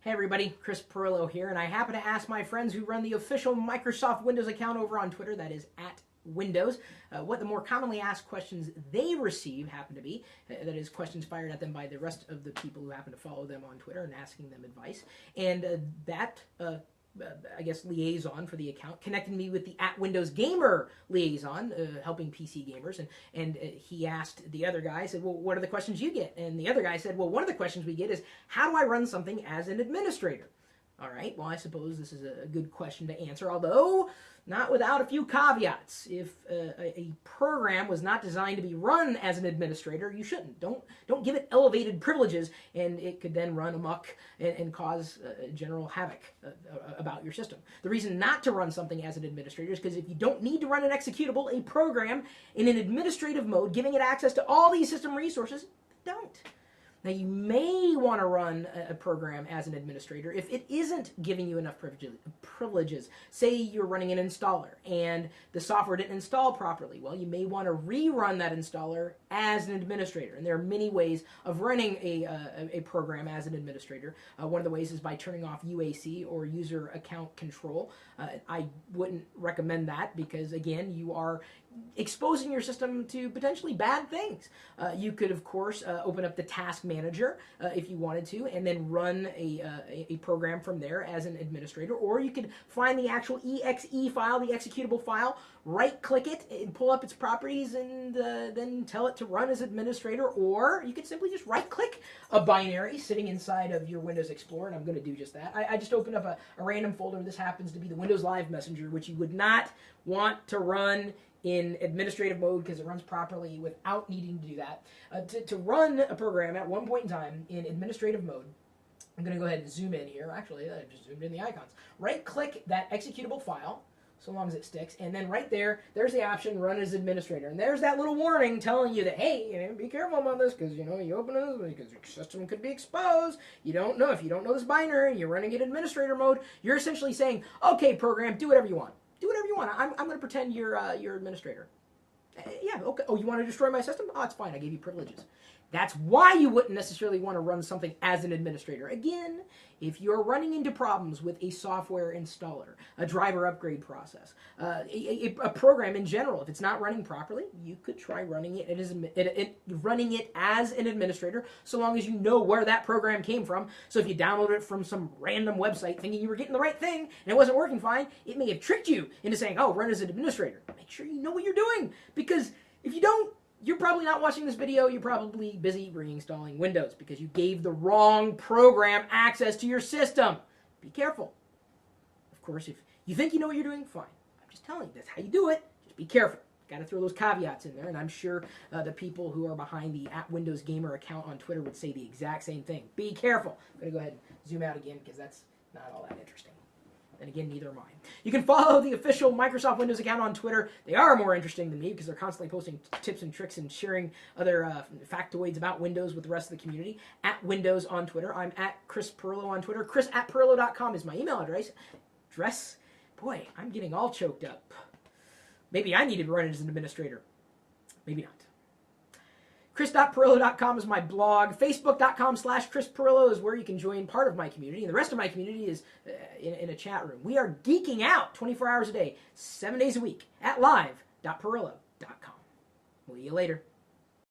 Hey everybody, Chris Pirillo here, and I happen to ask my friends who run the official Microsoft Windows account over on Twitter, that is @Windows, what the more commonly asked questions they receive happen to be. That is, questions fired at them by the rest of the people who happen to follow them on Twitter and asking them advice. And I guess, liaison for the account connected me with the @Windows Gamer liaison, helping PC gamers, and he asked the other guy, said, well, what are the questions you get? And the other guy said, well, one of the questions we get is, how do I run something as an administrator? All right, well, I suppose this is a good question to answer, although not without a few caveats. If a program was not designed to be run as an administrator, you shouldn't. Don't give it elevated privileges, and it could then run amok and cause general havoc about your system. The reason not to run something as an administrator is because if you don't need to run an executable, a program in an administrative mode, giving it access to all these system resources, don't. Now, you may want to run a program as an administrator if it isn't giving you enough privileges. Say you're running an installer and the software didn't install properly. Well, you may want to rerun that installer as an administrator. And there are many ways of running a program as an administrator. One of the ways is by turning off UAC, or user account control. I wouldn't recommend that because, again, you are exposing your system to potentially bad things. You could, of course, open up the task manager if you wanted to, and then run a program from there as an administrator. Or you could find the actual exe file, the executable file, right-click it and pull up its properties, and then tell it to run as administrator. Or you could simply just right-click a binary sitting inside of your Windows Explorer, and I'm going to do just that. I just opened up a random folder. This happens to be the Windows Live Messenger, which you would not want to run in administrative mode because it runs properly without needing to do that. To run a program at one point in time in administrative mode, I'm going to go ahead and zoom in here. Actually, I just zoomed in the icons. Right-click that executable file, so long as it sticks, and then right there's the option Run as Administrator. And there's that little warning telling you that, hey, be careful about this because, you open this because your system could be exposed. You don't know. If you don't know this binary, you're running in administrator mode, you're essentially saying, okay, program, do whatever you want. Do whatever you want. I'm going to pretend you're administrator. Yeah, okay. Oh, you want to destroy my system? Oh, it's fine. I gave you privileges. That's why you wouldn't necessarily want to run something as an administrator. Again, if you're running into problems with a software installer, a driver upgrade process, a program in general, if it's not running properly, you could try running it as an administrator, so long as you know where that program came from. So if you download it from some random website thinking you were getting the right thing and it wasn't working fine, it may have tricked you into saying, oh, run as an administrator. Make sure you know what you're doing, because if you don't, you're probably not watching this video, you're probably busy reinstalling Windows because you gave the wrong program access to your system. Be careful. Of course, if you think you know what you're doing, fine. I'm just telling you, that's how you do it. Just be careful. Got to throw those caveats in there, and I'm sure the people who are behind the @Windows Gamer account on Twitter would say the exact same thing. Be careful. I'm going to go ahead and zoom out again because that's not all that interesting. And again, neither am I. You can follow the official Microsoft Windows account on Twitter. They are more interesting than me because they're constantly posting tips and tricks and sharing other factoids about Windows with the rest of the community. @Windows on Twitter. I'm @Chris Pirillo on Twitter. Chris@Pirillo.com is my email address. Boy, I'm getting all choked up. Maybe I needed to run as an administrator. Maybe not. Chris.Pirillo.com is my blog. Facebook.com/Chris Pirillo is where you can join part of my community. And the rest of my community is in a chat room. We are geeking out 24 hours a day, 7 days a week at live.Pirillo.com. We'll see you later.